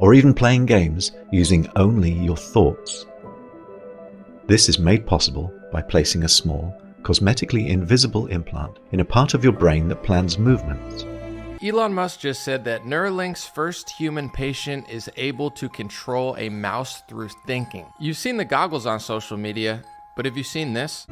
or even playing games using only your thoughts. This is made possible by placing a small, cosmetically invisible implant in a part of your brain that plans movements. Elon Musk just said that Neuralink's first human patient is able to control a mouse through thinking. You've seen the goggles on social media, but have you seen this?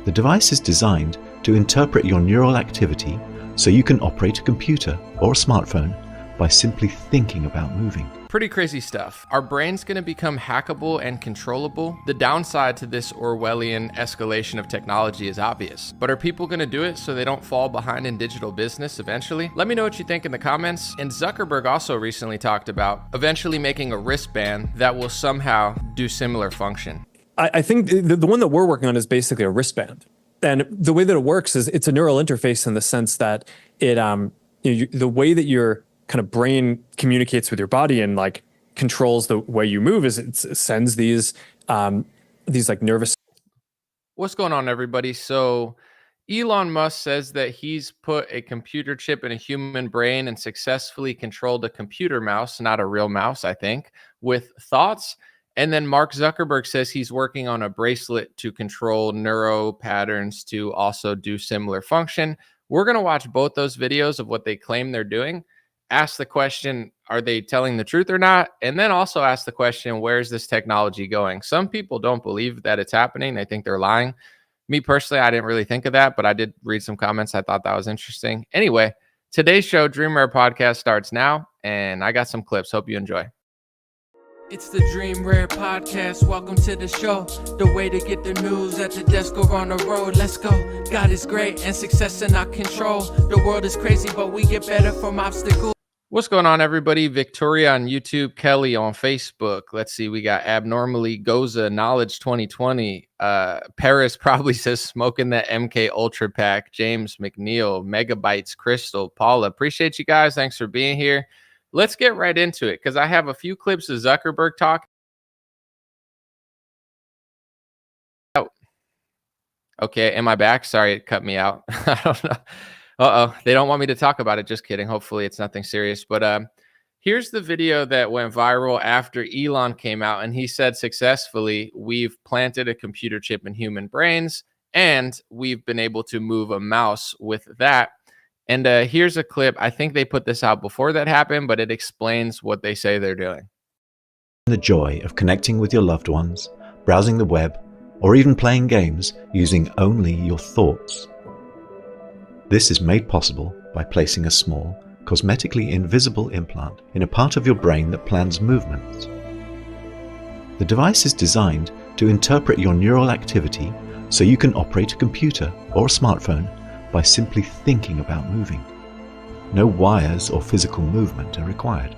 The device is designed to interpret your neural activity so you can operate a computer or a smartphone by simply thinking about moving. Pretty crazy stuff. Our brain's gonna become hackable and controllable. The downside to this Orwellian escalation of technology is obvious, but are people gonna do it so they don't fall behind in digital business eventually? Let me know what you think in the comments. And Zuckerberg also recently talked about eventually making a wristband that will somehow do similar function. I think the one that we're working on is basically a wristband. And the way that it works is it's a neural interface in the sense that it, the way that your kind of brain communicates with your body and like controls the way you move is it sends these like nervous. What's going on, everybody? So Elon Musk says that he's put a computer chip in a human brain and successfully controlled a computer mouse, not a real mouse, I think, with thoughts. And then Mark Zuckerberg says he's working on a bracelet to control neuro patterns to also do similar function. We're going to watch both those videos of what they claim they're doing. Ask the question, are they telling the truth or not? And then also ask the question, where's this technology going? Some people don't believe that it's happening. They think they're lying. Me personally, I didn't really think of that, but I did read some comments. I thought that was interesting. Anyway, today's show, Dream Rare Podcast, starts now, and I got some clips. Hope you enjoy. It's the Dream Rare Podcast. Welcome to the show. The way to get the news at the desk or on the road. Let's go. God is great and success in our control. The world is crazy, but we get better from obstacles. What's going on, everybody? Victoria on YouTube, Kelly on Facebook. Let's see, we got Abnormally Goza, Knowledge 2020. Paris probably says smoking that MK Ultra pack. James McNeil, Megabytes, Crystal, Paula. Appreciate you guys. Thanks for being here. Let's get right into it because I have a few clips of Zuckerberg talk. Oh, okay. Am I back? Sorry, it cut me out. I don't know. Uh-oh. They don't want me to talk about it. Just kidding. Hopefully it's nothing serious. But here's the video that went viral after Elon came out and he said successfully, we've planted a computer chip in human brains and we've been able to move a mouse with that. And here's a clip. I think they put this out before that happened, but it explains what they say they're doing. The joy of connecting with your loved ones, browsing the web, or even playing games using only your thoughts. This is made possible by placing a small, cosmetically invisible implant in a part of your brain that plans movements. The device is designed to interpret your neural activity so you can operate a computer or a smartphone by simply thinking about moving. No wires or physical movement are required.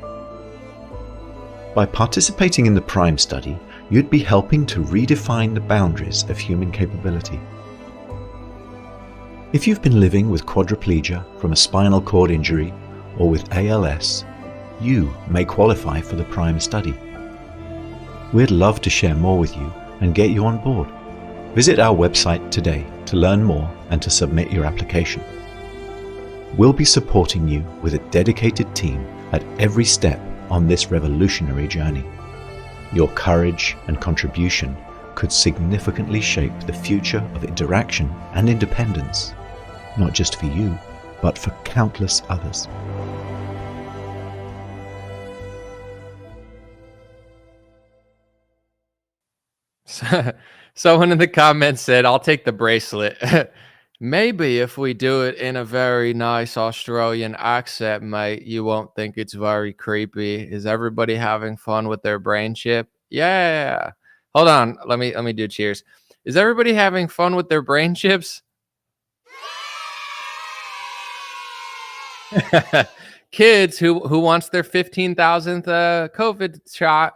By participating in the PRIME study, you'd be helping to redefine the boundaries of human capability. If you've been living with quadriplegia from a spinal cord injury or with ALS, you may qualify for the PRIME study. We'd love to share more with you and get you on board. Visit our website today to learn more and to submit your application. We'll be supporting you with a dedicated team at every step on this revolutionary journey. Your courage and contribution could significantly shape the future of interaction and independence, not just for you, but for countless others. Someone in the comments said, I'll take the bracelet. Maybe if we do it in a very nice Australian accent, mate, you won't think it's very creepy. Is everybody having fun with their brain chip? Yeah. Hold on. Let me do cheers. Is everybody having fun with their brain chips? Kids who wants their 15,000th COVID shot.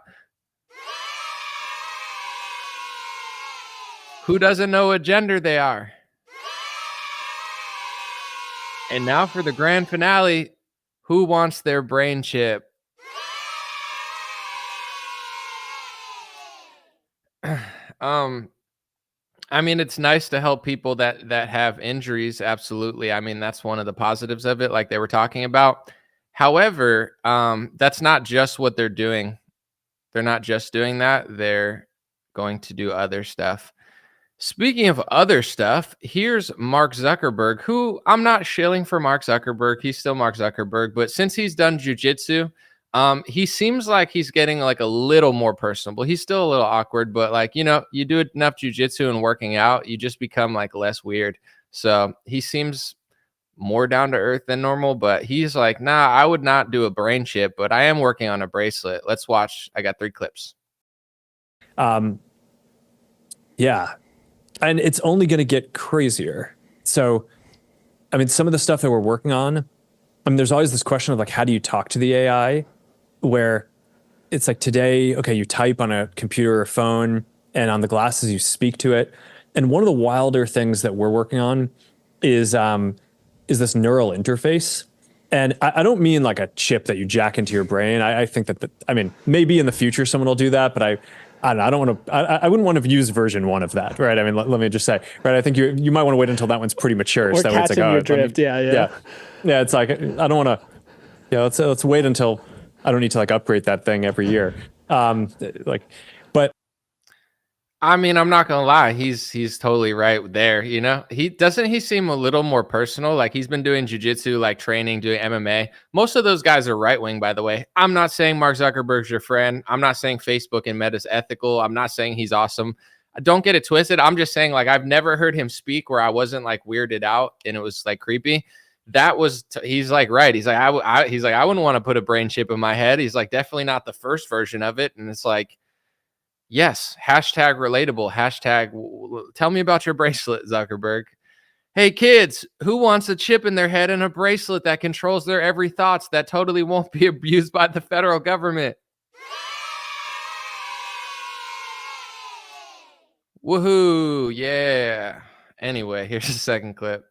Who doesn't know what gender they are? And now for the grand finale, who wants their brain chip? I mean, it's nice to help people that have injuries. Absolutely. I mean, that's one of the positives of it, like they were talking about. However, that's not just what they're doing. They're not just doing that. They're going to do other stuff. Speaking of other stuff, here's Mark Zuckerberg, who I'm not shilling for Mark Zuckerberg. He's still Mark Zuckerberg, but since he's done jujitsu, he seems like he's getting like a little more personable. He's still a little awkward, but like, you do enough jujitsu and working out, you just become like less weird. So he seems more down to earth than normal, but he's like, nah, I would not do a brain chip, but I am working on a bracelet. Let's watch. I got 3 clips. Yeah. And it's only going to get crazier. So, I mean, some of the stuff that we're working on, I mean, there's always this question of like, how do you talk to the AI? Where it's like today, okay, you type on a computer or phone, and on the glasses, you speak to it. And one of the wilder things that we're working on is this neural interface. And I don't mean like a chip that you jack into your brain. I think that, I mean, maybe in the future someone will do that, but I don't want to. I wouldn't want to use version 1 of that, right? I mean, let me just say, right? I think you might want to wait until that one's pretty mature. Or so that way it's like, catching your drift, yeah. It's like I don't want to. Yeah, let's wait until I don't need to like upgrade that thing every year. But I mean, I'm not gonna lie, he's totally right there. He seem a little more personal. Like he's been doing jujitsu, like training, doing MMA. Most of those guys are right wing, by the way. I'm not saying Mark Zuckerberg's your friend. I'm not saying Facebook and Meta's ethical. I'm not saying he's awesome. Don't get it twisted. I'm just saying, like, I've never heard him speak where I wasn't like weirded out and it was like creepy. He's like, right. He's like, I wouldn't want to put a brain chip in my head. He's like, definitely not the first version of it. And it's like, yes, hashtag relatable, hashtag tell me about your bracelet, Zuckerberg. Hey kids, who wants a chip in their head and a bracelet that controls their every thoughts that totally won't be abused by the federal government? Woohoo, yeah. Anyway, here's the second clip.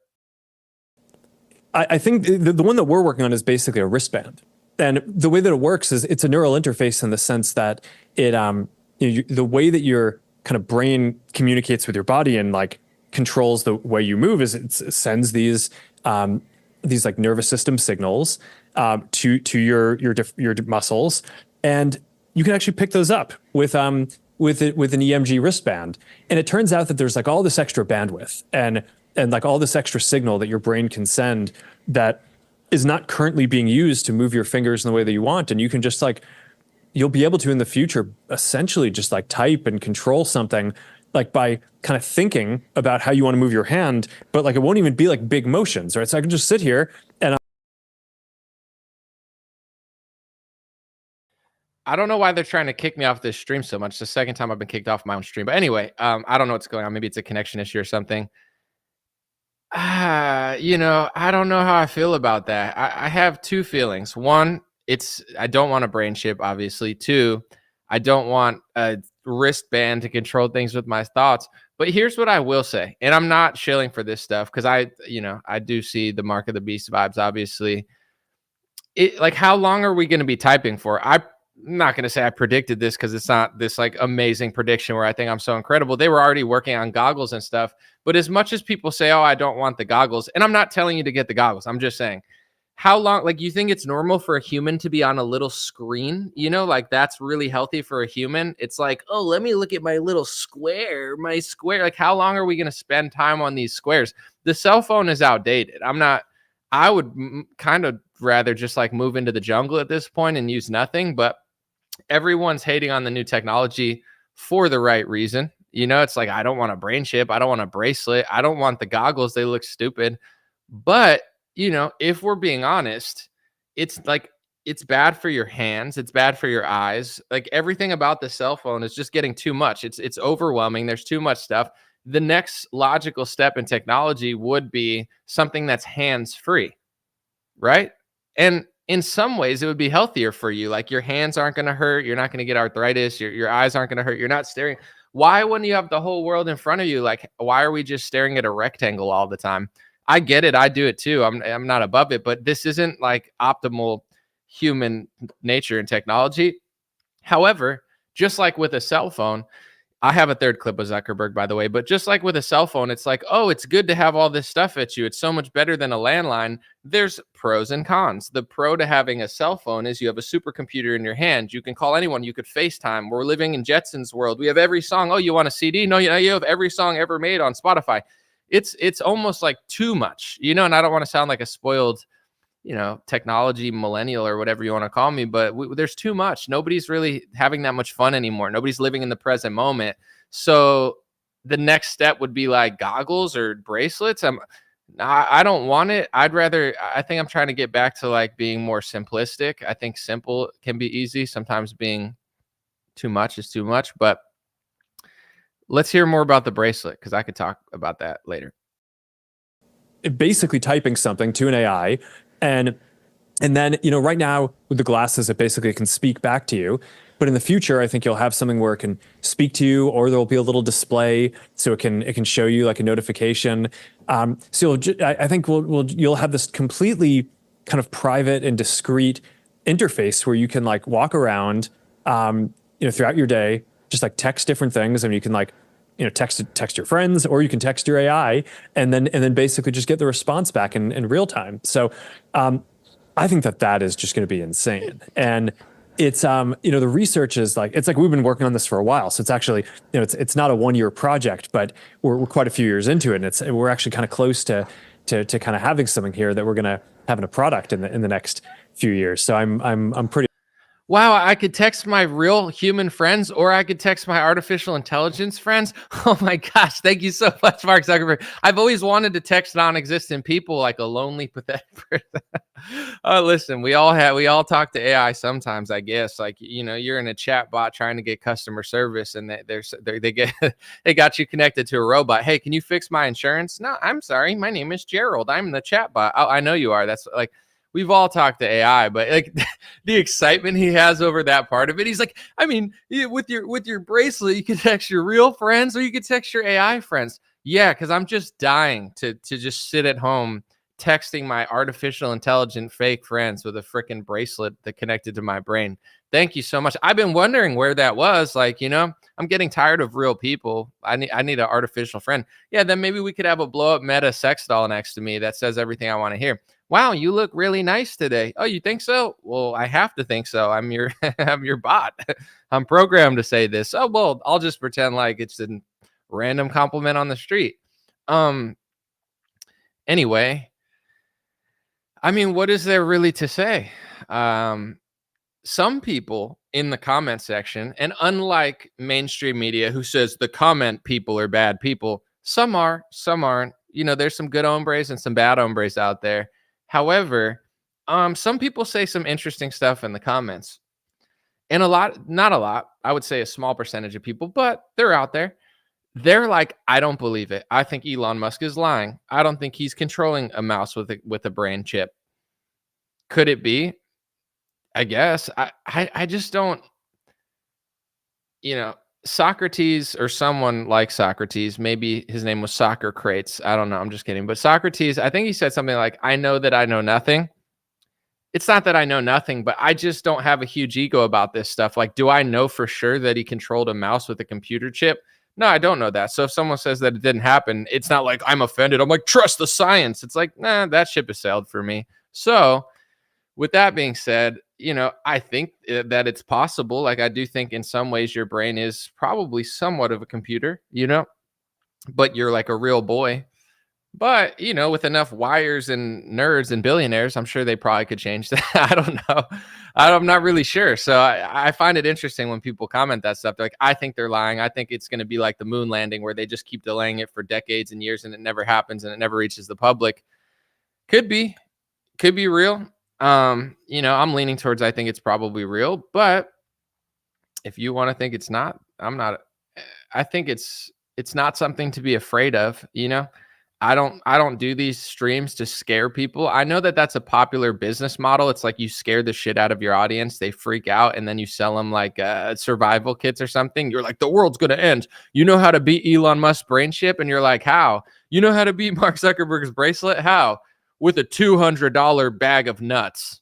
I think the one that we're working on is basically a wristband. And the way that it works is it's a neural interface in the sense that it the way that your kind of brain communicates with your body and like controls the way you move is it sends these like nervous system signals to your muscles, and you can actually pick those up with an EMG wristband. And it turns out that there's like all this extra bandwidth and like all this extra signal that your brain can send that is not currently being used to move your fingers in the way that you want, and you can just like you'll be able to in the future essentially just like type and control something like by kind of thinking about how you want to move your hand, but like it won't even be like big motions, right? So I can just sit here and I don't know why they're trying to kick me off this stream so much. It's the second time I've been kicked off my own stream. But anyway, I don't know what's going on. Maybe it's a connection issue or something. I don't know how I feel about that. I have 2 feelings. One, I don't want a brain chip, obviously. 2, I don't want a wristband to control things with my thoughts. But here's what I will say, and I'm not shilling for this stuff because I do see the mark of the beast vibes, obviously. Like, how long are we going to be typing for? I'm not going to say I predicted this because it's not this like amazing prediction where I think I'm so incredible. They were already working on goggles and stuff. But as much as people say, oh, I don't want the goggles, and I'm not telling you to get the goggles. I'm just saying, how long, like, you think it's normal for a human to be on a little screen? Like that's really healthy for a human. It's like, oh, let me look at my little square, Like, how long are we going to spend time on these squares? The cell phone is outdated. I would kind of rather just like move into the jungle at this point and use nothing, but everyone's hating on the new technology for the right reason. It's like, I don't want a brain chip. I don't want a bracelet. I don't want the goggles. They look stupid. But, if we're being honest, it's like, it's bad for your hands. It's bad for your eyes. Like everything about the cell phone is just getting too much. It's overwhelming. There's too much stuff. The next logical step in technology would be something that's hands-free, right? And in some ways, it would be healthier for you. Like your hands aren't going to hurt. You're not going to get arthritis. Your eyes aren't going to hurt. You're not staring. Why wouldn't you have the whole world in front of you? Like, why are we just staring at a rectangle all the time? I get it. I do it too. I'm not above it, but this isn't like optimal human nature and technology. However, just like with a cell phone, I have a third clip of Zuckerberg, by the way, but just like with a cell phone, it's like, oh, it's good to have all this stuff at you. It's so much better than a landline. There's pros and cons. The pro to having a cell phone is you have a supercomputer in your hand. You can call anyone. You could FaceTime. We're living in Jetsons world. We have every song. Oh, you want a CD? No, you have every song ever made on Spotify. It's almost like too much, and I don't want to sound like a spoiled technology millennial or whatever you want to call me, but there's too much. Nobody's really having that much fun anymore. Nobody's living in the present moment. So the next step would be like goggles or bracelets. I don't want it. I think I'm trying to get back to like being more simplistic. I think simple can be easy. Sometimes being too much is too much, but let's hear more about the bracelet because I could talk about that later. Basically typing something to an AI. And then, right now with the glasses, it basically can speak back to you. But in the future, I think you'll have something where it can speak to you, or there'll be a little display so it can show you like a notification. So I think you'll have this completely kind of private and discreet interface where you can like walk around, throughout your day, just like text different things, and you can like text your friends, or you can text your AI and then basically just get the response back in real time. So I think that is just going to be insane. And it's the research is like, it's like we've been working on this for a while. So it's actually, it's not a 1-year project, but we're quite a few years into it. And we're actually kind of close to kind of having something here that we're going to have in a product in the next few years. So I'm pretty. Wow, I could text my real human friends, or I could text my artificial intelligence friends. Oh my gosh, thank you so much, Mark Zuckerberg. I've always wanted to text non-existent people like a lonely, pathetic person. Listen, we all talk to AI sometimes, I guess. Like, you're in a chat bot trying to get customer service, and they got you connected to a robot. Hey, can you fix my insurance? No, I'm sorry, my name is Gerald. I'm the chat bot. Oh, I know you are. That's like, we've all talked to AI, but like the excitement he has over that part of it, he's like, I mean, with your bracelet, you can text your real friends or you can text your AI friends. Yeah, because I'm just dying to just sit at home texting my artificial intelligent fake friends with a freaking bracelet that connected to my brain. Thank you so much. I've been wondering where that was. Like, I'm getting tired of real people. I need an artificial friend. Yeah, then maybe we could have a blow up meta sex doll next to me that says everything I want to hear. Wow, you look really nice today. Oh, you think so? Well, I have to think so. I'm your I'm your bot. I'm programmed to say this. Oh, well, I'll just pretend like it's a random compliment on the street. Anyway, I mean, what is there really to say? Some people in the comment section, and unlike mainstream media who says the comment people are bad people, some are, some aren't. There's some good hombres and some bad hombres out there. However, some people say some interesting stuff in the comments, and not a lot, I would say a small percentage of people, but they're out there. They're like, I don't believe it. I think Elon Musk is lying. I don't think he's controlling a mouse with a brain chip. Could it be? I guess. I just don't, Socrates, or someone like Socrates, maybe his name was Soccer Crates. I don't know. I'm just kidding. But Socrates, I think he said something like, I know that I know nothing. It's not that I know nothing, but I just don't have a huge ego about this stuff. Like, do I know for sure that he controlled a mouse with a computer chip? No, I don't know that. So if someone says that it didn't happen, it's not like I'm offended. I'm like, trust the science. It's like, nah, that ship has sailed for me. So with that being said, I think that it's possible. Like, I do think in some ways your brain is probably somewhat of a computer, but you're like a real boy. But, with enough wires and nerds and billionaires, I'm sure they probably could change that. I don't know. I'm not really sure. So I find it interesting when people comment that stuff. They're like, I think they're lying. I think it's going to be like the moon landing where they just keep delaying it for decades and years and it never happens and it never reaches the public. Could be real. I'm leaning towards, I think it's probably real, but if you want to think it's not, I'm not. I think it's not something to be afraid of. I don't do these streams to scare people. I know that that's a popular business model. It's like you scare the shit out of your audience. They freak out and then you sell them like survival kits or something. You're like, the world's going to end. You know how to beat Elon Musk's brain chip? And you're like, how? You know how to beat Mark Zuckerberg's bracelet? How? With a $200 bag of nuts.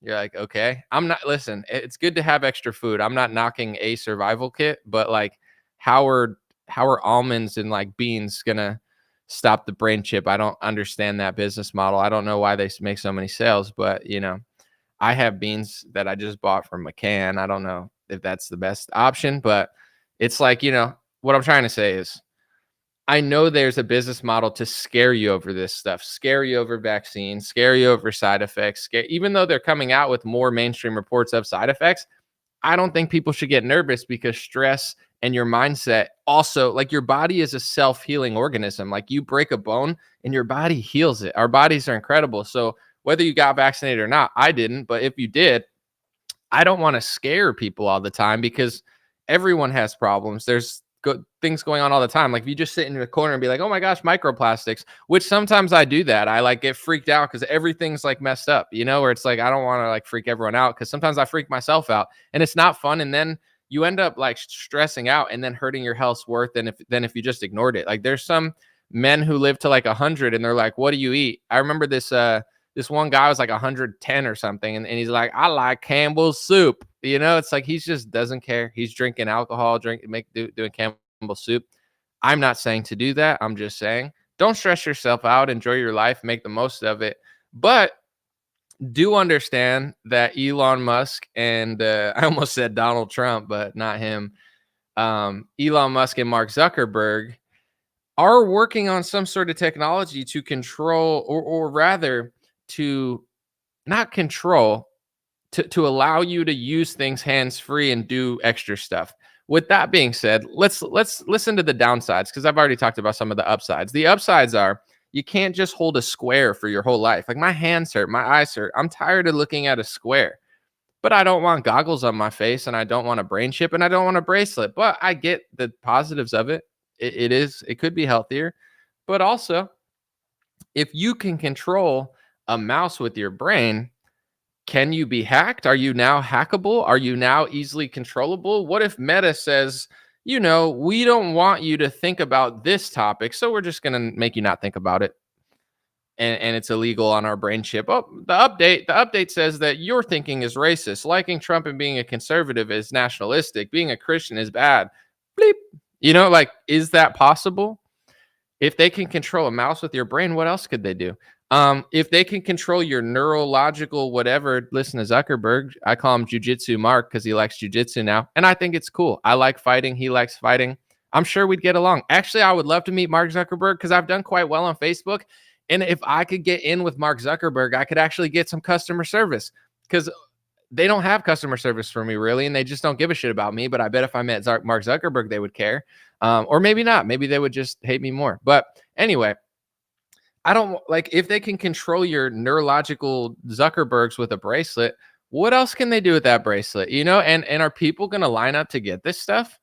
You're like, okay, listen, it's good to have extra food. I'm not knocking a survival kit, but like how are almonds and like beans gonna stop the brain chip? I don't understand that business model. I don't know why they make so many sales, but I have beans that I just bought from McCann. I don't know if that's the best option, but it's like, what I'm trying to say is I know there's a business model to scare you over this stuff, scare you over vaccines, scare you over side effects, even though they're coming out with more mainstream reports of side effects. I don't think people should get nervous because stress and your mindset also, like, your body is a self-healing organism. Like, you break a bone and your body heals it. Our bodies are incredible. So whether you got vaccinated or not, I didn't, but if you did, I don't want to scare people all the time because everyone has problems. There's things going on all the time. Like, if you just sit in the corner and be like, oh my gosh, microplastics, which sometimes I do that. I like get freaked out because everything's like messed up, where it's like, I don't want to like freak everyone out because sometimes I freak myself out and it's not fun. And then you end up like stressing out and then hurting your health's worth than if you just ignored it. Like, there's some men who live to like 100 and they're like, what do you eat? I remember this one guy was like 110 or something. And he's like, I like Campbell's soup. It's like, he just doesn't care. He's drinking alcohol, doing Campbell's soup. I'm not saying to do that. I'm just saying, don't stress yourself out. Enjoy your life. Make the most of it. But do understand that Elon Musk and I almost said Donald Trump, but not him. Elon Musk and Mark Zuckerberg are working on some sort of technology to control, or rather to not control, to allow you to use things hands-free and do extra stuff. With that being said, let's listen to the downsides, because I've already talked about some of the upsides. The upsides are you can't just hold a square for your whole life. Like, my hands hurt, my eyes hurt. I'm tired of looking at a square. But I don't want goggles on my face, and I don't want a brain chip, and I don't want a bracelet. But I get the positives of it. It could be healthier. But also, if you can control a mouse with your brain, can you be hacked? Are you now hackable? Are you now easily controllable? What if Meta says, we don't want you to think about this topic, so we're just going to make you not think about it. And it's illegal on our brain chip. Oh, the update says that your thinking is racist. Liking Trump and being a conservative is nationalistic. Being a Christian is bad. Bleep. Like, is that possible? If they can control a mouse with your brain, what else could they do? If they can control your neurological whatever, listen to Zuckerberg. I call him Jiu-Jitsu Mark because he likes jiu-jitsu now. And I think it's cool. I like fighting. He likes fighting. I'm sure we'd get along. Actually, I would love to meet Mark Zuckerberg because I've done quite well on Facebook. And if I could get in with Mark Zuckerberg, I could actually get some customer service, because they don't have customer service for me, really. And they just don't give a shit about me. But I bet if I met Mark Zuckerberg, they would care. Or maybe not. Maybe they would just hate me more. But anyway, I don't like, if they can control your neurological Zuckerbergs with a bracelet, what else can they do with that bracelet? And are people going to line up to get this stuff?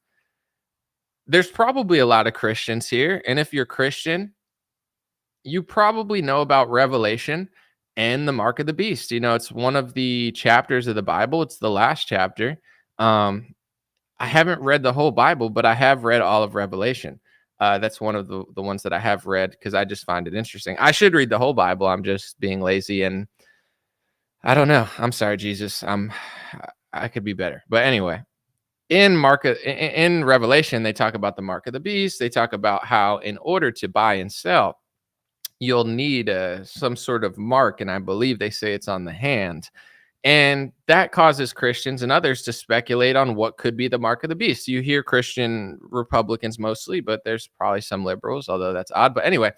There's probably a lot of Christians here. And if you're Christian, you probably know about Revelation and the mark of the beast. It's one of the chapters of the Bible. It's the last chapter. I haven't read the whole Bible, but I have read all of Revelation. That's one of the ones that I have read because I just find it interesting. I should read the whole Bible. I'm just being lazy, and I don't know. I'm sorry, Jesus. I could be better. But anyway, in Revelation, they talk about the mark of the beast. They talk about how in order to buy and sell, you'll need some sort of mark, and I believe they say it's on the hand. And that causes Christians and others to speculate on what could be the mark of the beast. You hear Christian Republicans mostly, but there's probably some liberals, although that's odd. But anyway,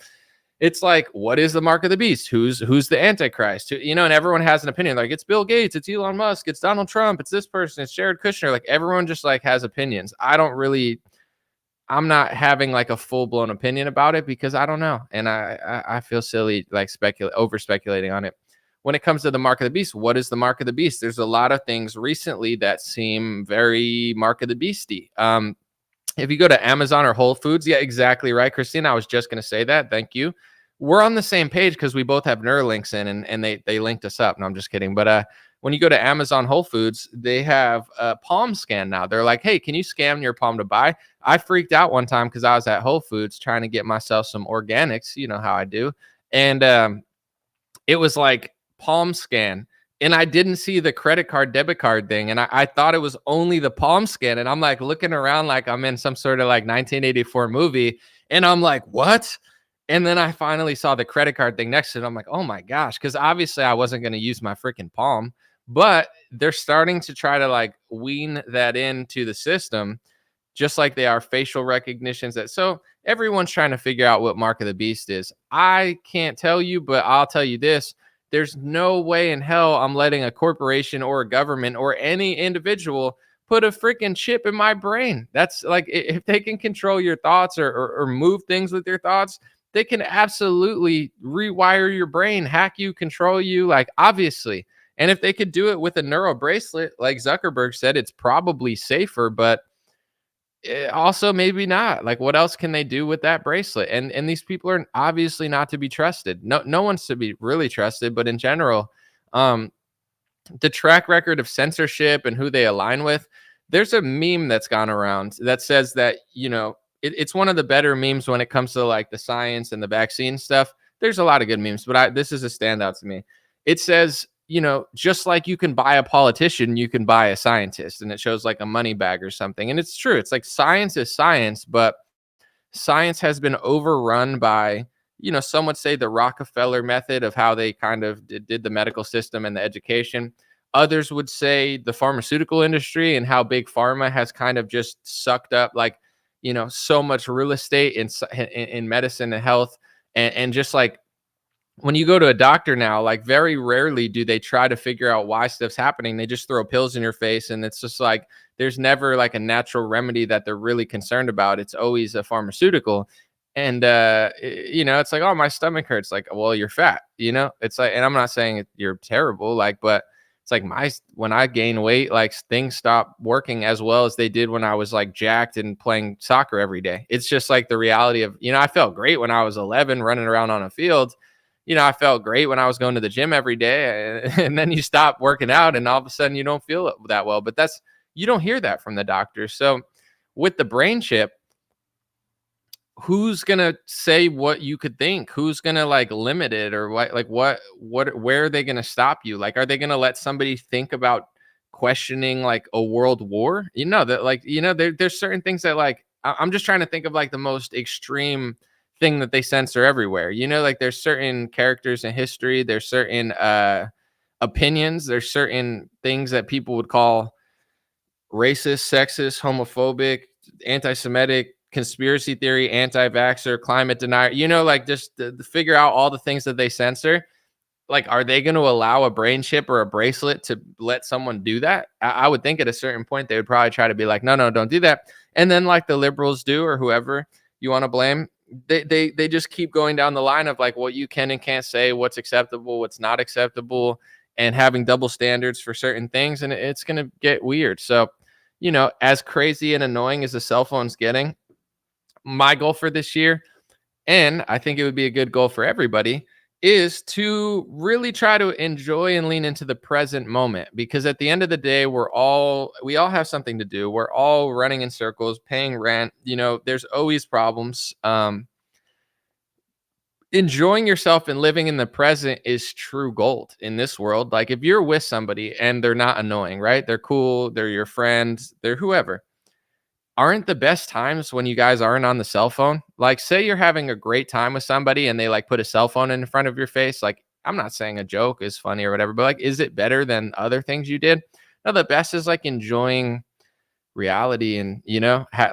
it's like, what is the mark of the beast? Who's the Antichrist? And everyone has an opinion. Like, it's Bill Gates, it's Elon Musk, it's Donald Trump, it's this person, it's Jared Kushner. Like, everyone just like has opinions. I'm not having like a full-blown opinion about it because I don't know. And I feel silly like over speculating on it. When it comes to the mark of the beast, what is the mark of the beast? There's a lot of things recently that seem very mark of the beasty. If you go to Amazon or Whole Foods, yeah, exactly right, Christine. I was just going to say that. Thank you. We're on the same page because we both have Neuralinks in, and they linked us up. No, I'm just kidding. But when you go to Amazon Whole Foods, they have a palm scan now. They're like, hey, can you scan your palm to buy? I freaked out one time because I was at Whole Foods trying to get myself some organics. You know how I do. And it was like palm scan. and I didn't see the credit card, debit card thing. And I thought it was only the palm scan. And I'm like looking around like I'm in some sort of like 1984 movie. And I'm like, what? And then I finally saw the credit card thing next to it. I'm like, oh my gosh. Cause obviously I wasn't going to use my freaking palm, but they're starting to try to like wean that into the system, just like they are facial recognitions. That so everyone's trying to figure out what mark of the beast is. I can't tell you, but I'll tell you this. There's no way in hell I'm letting a corporation or a government or any individual put a freaking chip in my brain. That's like, if they can control your thoughts or move things with your thoughts, they can absolutely rewire your brain, hack you, control you, like obviously. And if they could do it with a neural bracelet, like Zuckerberg said, it's probably safer, but also maybe not. Like, what else can they do with that bracelet? And these people are obviously not to be trusted. No one's to be really trusted, but in general, the track record of censorship and who they align with, there's a meme that's gone around that says that, it's one of the better memes when it comes to like the science and the vaccine stuff. There's a lot of good memes, but this is a standout to me. It says, just like you can buy a politician, you can buy a scientist, and it shows like a money bag or something. And it's true. It's like science is science, but science has been overrun by, some would say the Rockefeller method of how they kind of did the medical system and the education. Others would say the pharmaceutical industry and how big pharma has kind of just sucked up like, so much real estate in medicine and health. And just like, when you go to a doctor now, like very rarely do they try to figure out why stuff's happening. They just throw pills in your face. And it's just like, there's never like a natural remedy that they're really concerned about. It's always a pharmaceutical. And, it's like, oh, my stomach hurts. Like, well, you're fat, it's like, and I'm not saying you're terrible, like, but it's like when I gain weight, like things stop working as well as they did when I was like jacked and playing soccer every day. It's just like the reality of, I felt great when I was 11 running around on a field. I felt great when I was going to the gym every day, and then you stop working out and all of a sudden you don't feel that well, but you don't hear that from the doctors. So with the brain chip, who's going to say what you could think? Who's going to like limit it, or where are they going to stop you? Like, are they going to let somebody think about questioning like a world war? There's certain things that like, I'm just trying to think of like the most extreme thing that they censor everywhere. Like there's certain characters in history, there's certain opinions, there's certain things that people would call racist, sexist, homophobic, anti-Semitic, conspiracy theory, anti-vaxxer, climate denier, like just to figure out all the things that they censor. Like, are they going to allow a brain chip or a bracelet to let someone do that? I would think at a certain point they would probably try to be like, no, don't do that. And then like the liberals do, or whoever you want to blame, they just keep going down the line of like what you can and can't say, what's acceptable, what's not acceptable, and having double standards for certain things. And it's going to get weird. So, as crazy and annoying as the cell phone's getting, my goal for this year, and I think it would be a good goal for everybody, is to really try to enjoy and lean into the present moment, because at the end of the day, we all have something to do. We're all running in circles, paying rent. There's always problems. Enjoying yourself and living in the present is true gold in this world. Like if you're with somebody and they're not annoying, right? They're cool. They're your friends. They're whoever. Aren't the best times when you guys aren't on the cell phone? Like, say you're having a great time with somebody and they like put a cell phone in front of your face. Like, I'm not saying a joke is funny or whatever, but like, is it better than other things you did? No, the best is like enjoying reality and,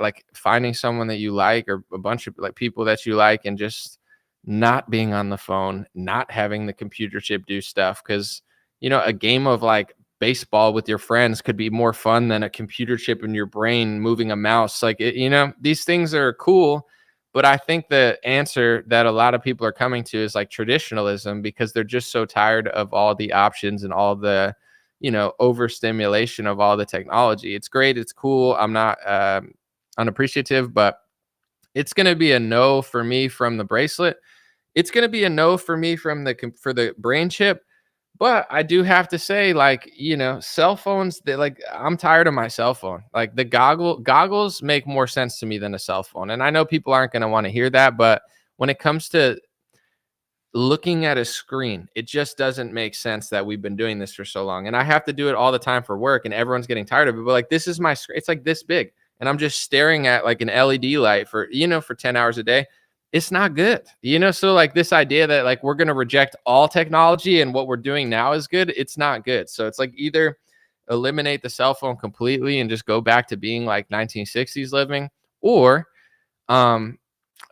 like finding someone that you like, or a bunch of like people that you like, and just not being on the phone, not having the computer chip do stuff. Cause, a game of like baseball with your friends could be more fun than a computer chip in your brain moving a mouse. Like, these things are cool, but I think the answer that a lot of people are coming to is like traditionalism, because they're just so tired of all the options and all the, overstimulation of all the technology. It's great. It's cool. I'm not unappreciative, but it's going to be a no for me from the bracelet. It's going to be a no for me for the brain chip. But I do have to say, like, cell phones, I'm tired of my cell phone. Like the goggles make more sense to me than a cell phone. And I know people aren't going to want to hear that, but when it comes to looking at a screen. It just doesn't make sense that we've been doing this for so long. And I have to do it all the time for work and everyone's getting tired of it. But like, this is my screen. It's like this big. And I'm just staring at like an LED light for, for 10 hours a day. It's not good, So like this idea that like we're going to reject all technology and what we're doing now is good. It's not good. So it's like either eliminate the cell phone completely and just go back to being like 1960s living, or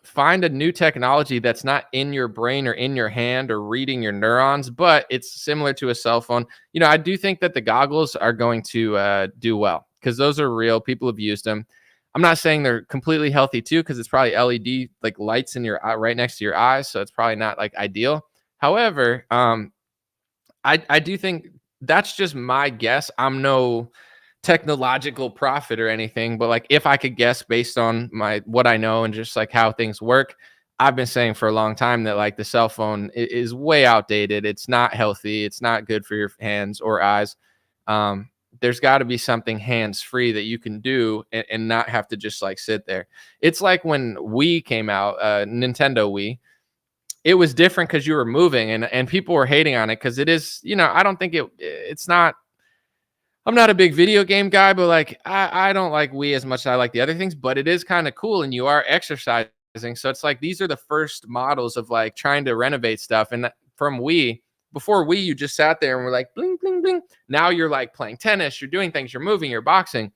find a new technology that's not in your brain or in your hand or reading your neurons, but it's similar to a cell phone. I do think that the goggles are going to do well because those are real. People have used them. I'm not saying they're completely healthy too, because it's probably LED like lights in your eye right next to your eyes, so it's probably not like ideal. However, I do think that's just my guess. I'm no technological prophet or anything, but like if I could guess based on what I know and just like how things work, I've been saying for a long time that like the cell phone is way outdated. It's not healthy. It's not good for your hands or eyes. There's got to be something hands-free that you can do and not have to just like sit there. It's like when Wii came out, Nintendo Wii. It was different because you were moving and people were hating on it because it is, I don't think it's not. I'm not a big video game guy, but like I don't like Wii as much as I like the other things, but it is kind of cool and you are exercising. So it's like these are the first models of like trying to renovate stuff. And from Wii, before Wii, you just sat there and were like bling, bling, bling. Now you're like playing tennis, you're doing things, you're moving, you're boxing.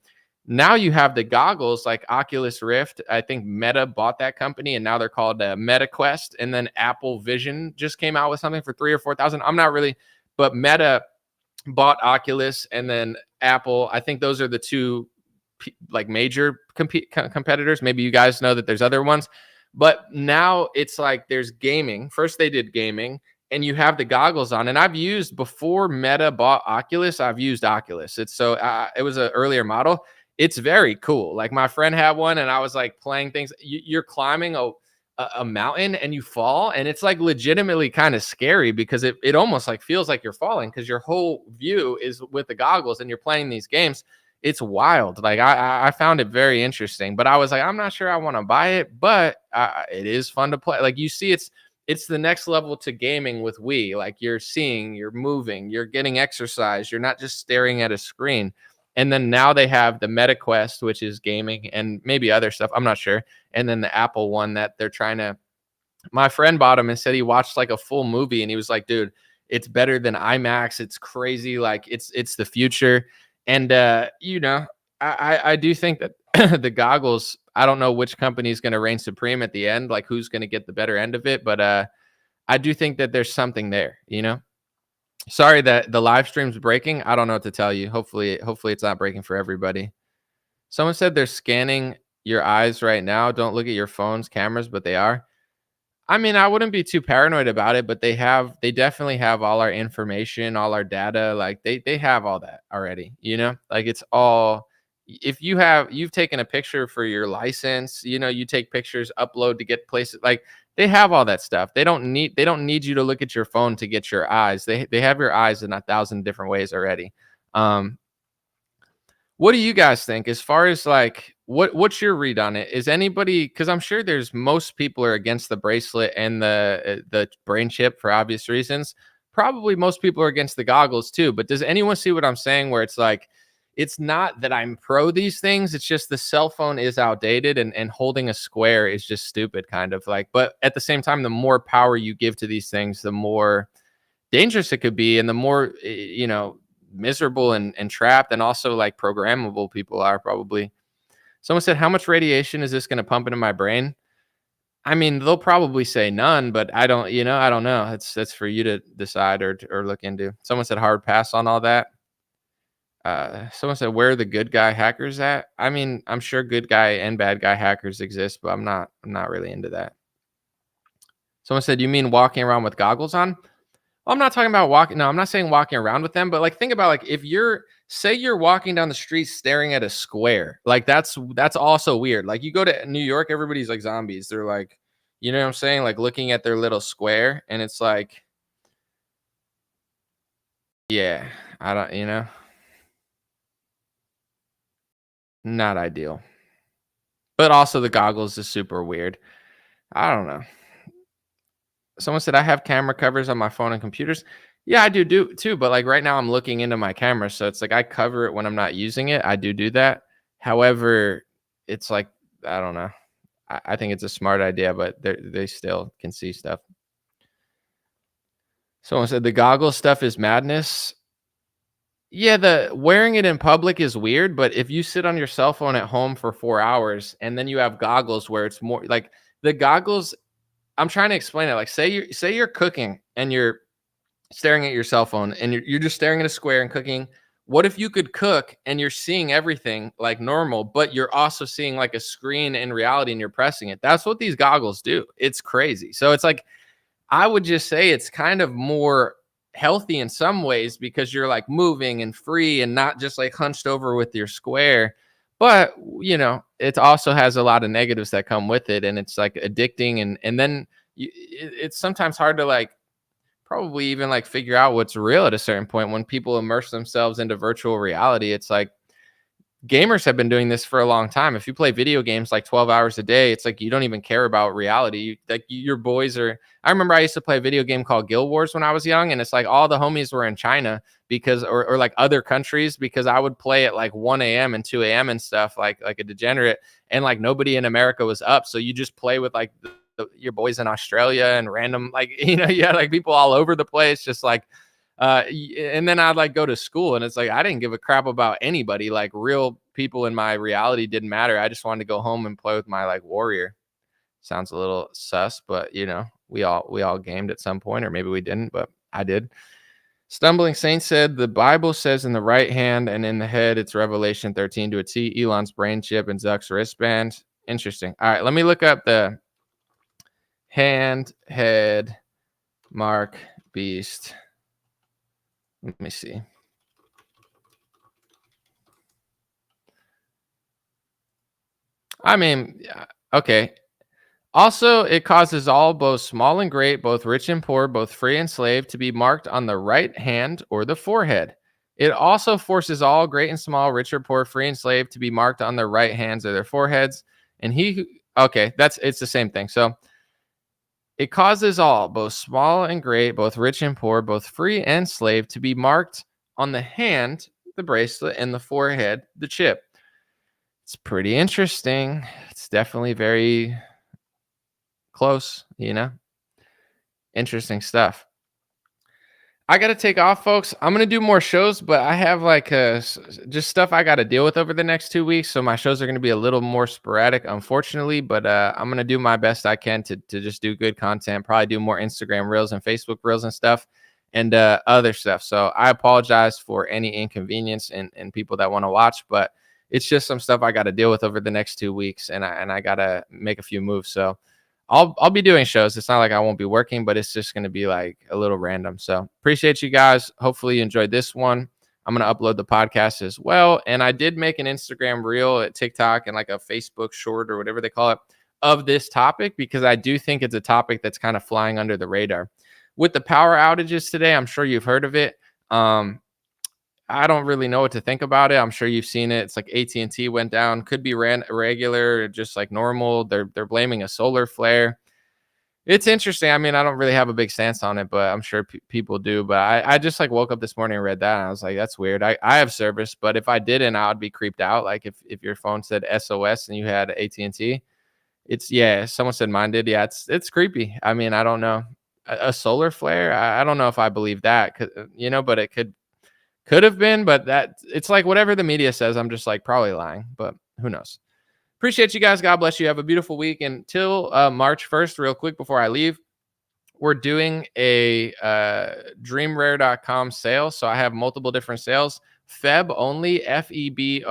Now you have the goggles like Oculus Rift. I think Meta bought that company and now they're called Meta Quest. And then Apple Vision just came out with something for 3,000 or 4,000. I'm not really, but Meta bought Oculus and then Apple. I think those are the two like major competitors. Maybe you guys know that there's other ones, but now it's like there's gaming. First they did gaming and you have the goggles on, and I've used before Meta bought Oculus. I've used Oculus. It's so it was an earlier model. It's very cool. Like my friend had one and I was like playing things. You're climbing a mountain and you fall, and it's like legitimately kind of scary because it almost like feels like you're falling because your whole view is with the goggles and you're playing these games. It's wild. Like I found it very interesting, but I was like, I'm not sure I want to buy it, but it is fun to play. Like you see, it's the next level to gaming with Wii. Like you're seeing, you're moving, you're getting exercise. You're not just staring at a screen. And then now they have the Meta Quest, which is gaming and maybe other stuff. I'm not sure. And then the Apple one that they're trying to. My friend bought him and said he watched like a full movie and he was like, dude, it's better than IMAX. It's crazy. Like it's the future. And I do think that the goggles, I don't know which company is going to reign supreme at the end, like who's going to get the better end of it. But I do think that there's something there, Sorry that the live stream's breaking. I don't know what to tell you. Hopefully it's not breaking for everybody. Someone said they're scanning your eyes right now. Don't look at your phone's cameras, but they are. I mean, I wouldn't be too paranoid about it, but they definitely have all our information, all our data. Like they have all that already, like it's all, if you've taken a picture for your license, you take pictures, upload to get places, like they have all that stuff. They don't need you to look at your phone to get your eyes. They have your eyes in 1,000 different ways already. What do you guys think as far as like what's your read on it? Is anybody, because I'm sure there's most people are against the bracelet and the brain chip for obvious reasons. Probably most people are against the goggles too. But does anyone see what I'm saying? Where it's like, it's not that I'm pro these things. It's just the cell phone is outdated and holding a square is just stupid, kind of like. But at the same time, the more power you give to these things, the more dangerous it could be, and the more miserable and trapped and also like programmable people are probably. Someone said, how much radiation is this going to pump into my brain? I mean, they'll probably say none, but I don't know. That's for you to decide or look into. Someone said hard pass on all that. Someone said, where are the good guy hackers at? I mean, I'm sure good guy and bad guy hackers exist, but I'm not really into that. Someone said, you mean walking around with goggles on? I'm not talking about walking. No, I'm not saying walking around with them, but like think about like if you're walking down the street staring at a square, like that's also weird. Like you go to New York, everybody's like zombies. They're like, you know what I'm saying? Like looking at their little square, and it's like, yeah, I don't, not ideal. But also the goggles is super weird. I don't know. Someone said I have camera covers on my phone and computers. Yeah, I do too. But like right now, I'm looking into my camera, so it's like I cover it when I'm not using it. I do that. However, it's like I don't know. I think it's a smart idea, but they still can see stuff. Someone said the goggle stuff is madness. Yeah, the wearing it in public is weird, but if you sit on your cell phone at home for 4 hours and then you have goggles where it's more like the goggles, I'm trying to explain it. Like say you're cooking and you're staring at your cell phone and you're just staring at a square and cooking. What if you could cook and you're seeing everything like normal, but you're also seeing like a screen in reality and you're pressing it? That's what these goggles do. It's crazy. So it's like I would just say it's kind of more healthy in some ways because you're like moving and free and not just like hunched over with your square. But it also has a lot of negatives that come with it, and it's like addicting, and then it's sometimes hard to like probably even like figure out what's real at a certain point when people immerse themselves into virtual reality. It's like gamers have been doing this for a long time. If you play video games like 12 hours a day, it's like you don't even care about reality. Like your boys are. I remember I used to play a video game called Guild Wars when I was young, and it's like all the homies were in China because, or like other countries, because I would play at like 1 a.m. and 2 a.m. and stuff like a degenerate, and like nobody in America was up, so you just play with like your boys in Australia and random like like people all over the place, just like. And then I'd like go to school and it's like I didn't give a crap about anybody. Like real people in my reality didn't matter. I just wanted to go home and play with my like warrior. Sounds a little sus, but we all gamed at some point, or maybe we didn't, but I did. Stumbling Saint said the Bible says in the right hand and in the head it's Revelation 13 to a T. Elon's brain chip and Zuck's wristband. Interesting. All right, let me look up the hand, head, mark, beast. Let me see. I mean, okay. Also, it causes all, both small and great, both rich and poor, both free and slave, to be marked on the right hand or the forehead. It also forces all, great and small, rich or poor, free and slave, to be marked on their right hands or their foreheads. And it's the same thing. So it causes all, both small and great, both rich and poor, both free and slave, to be marked on the hand, the bracelet, and the forehead, the chip. It's pretty interesting. It's definitely very close, interesting stuff. I got to take off, folks. I'm going to do more shows, but I have like just stuff I got to deal with over the next 2 weeks. So my shows are going to be a little more sporadic, unfortunately, but I'm going to do my best I can to just do good content, probably do more Instagram reels and Facebook reels and stuff and other stuff. So I apologize for any inconvenience and people that want to watch, but it's just some stuff I got to deal with over the next 2 weeks, and I got to make a few moves. So I'll be doing shows. It's not like I won't be working, but it's just going to be like a little random. So appreciate you guys. Hopefully you enjoyed this one. I'm going to upload the podcast as well. And I did make an Instagram reel, at TikTok, and like a Facebook short or whatever they call it of this topic, because I do think it's a topic that's kind of flying under the radar. With the power outages today, I'm sure you've heard of it. I don't really know what to think about it. I'm sure you've seen it. It's like AT&T went down. Could be regular, just like normal. They're blaming a solar flare. It's interesting. I mean, I don't really have a big stance on it, but I'm sure people do. But I just like woke up this morning and read that, and I was like, that's weird. I have service, but if I didn't, I would be creeped out. Like if your phone said SOS and you had AT&T, someone said mine did. Yeah, it's creepy. I mean, I don't know. A solar flare? I don't know if I believe that, but it could have been, but it's like whatever the media says, I'm just like probably lying, but who knows. Appreciate you guys. God bless you. Have a beautiful week. Until March 1st, real quick before I leave, we're doing a dreamrare.com sale. So I have multiple different sales. Feb only, FEBONLY,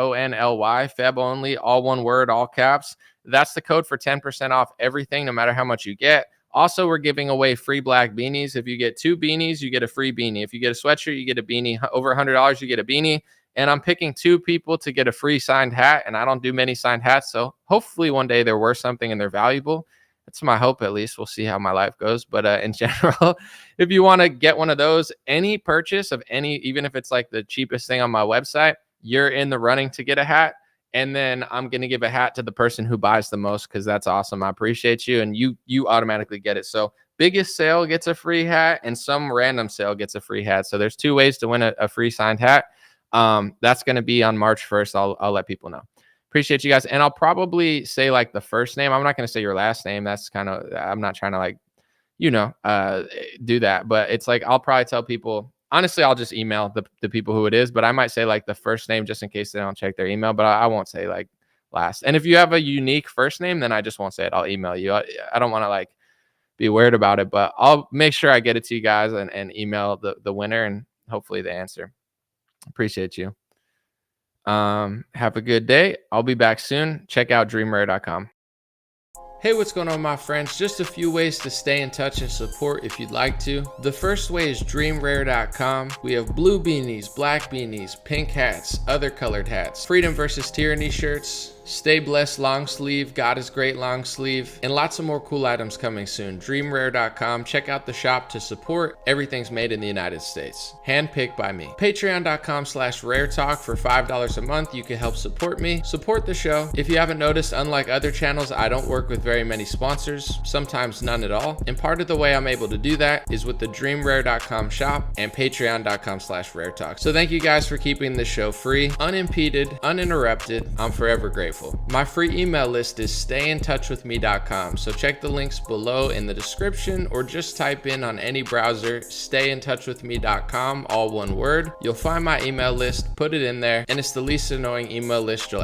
Feb only, all one word, all caps. That's the code for 10% off everything, no matter how much you get. Also, we're giving away free black beanies. If you get 2 beanies, you get a free beanie. If you get a sweatshirt, you get a beanie. Over $100, you get a beanie. And I'm picking 2 people to get a free signed hat. And I don't do many signed hats. So hopefully one day they're worth something and they're valuable. That's my hope, at least. We'll see how my life goes. But in general, if you want to get one of those, any purchase of any, even if it's like the cheapest thing on my website, you're in the running to get a hat. And then I'm going to give a hat to the person who buys the most, because that's awesome. I appreciate you. And you automatically get it. So biggest sale gets a free hat and some random sale gets a free hat. So there's 2 ways to win a free signed hat. That's going to be on March 1st. I'll let people know. Appreciate you guys. And I'll probably say like the first name. I'm not going to say your last name. That's kind of, I'm not trying to like, do that. But it's like, I'll probably tell people, honestly, I'll just email the people who it is, but I might say like the first name just in case they don't check their email, but I won't say like last. And if you have a unique first name, then I just won't say it. I'll email you. I don't want to like be weird about it, but I'll make sure I get it to you guys and email the winner, and hopefully they answer. Appreciate you. Have a good day. I'll be back soon. Check out dreamrare.com. Hey, what's going on, my friends? Just a few ways to stay in touch and support if you'd like to. The first way is dreamrare.com. We have blue beanies, black beanies, pink hats, other colored hats, freedom versus tyranny shirts, stay blessed long sleeve, God is great long sleeve, and lots of more cool items coming soon. Dreamrare.com. Check out the shop to support. Everything's made in the United States. Handpicked by me. Patreon.com/raretalk for $5 a month. You can help support me, support the show. If you haven't noticed, unlike other channels, I don't work with very many sponsors, sometimes none at all. And part of the way I'm able to do that is with the dreamrare.com shop and patreon.com/raretalk. So thank you guys for keeping this show free, unimpeded, uninterrupted. I'm forever grateful. My free email list is stayintouchwithme.com. So check the links below in the description or just type in on any browser, stayintouchwithme.com, all one word. You'll find my email list, put it in there, and it's the least annoying email list you'll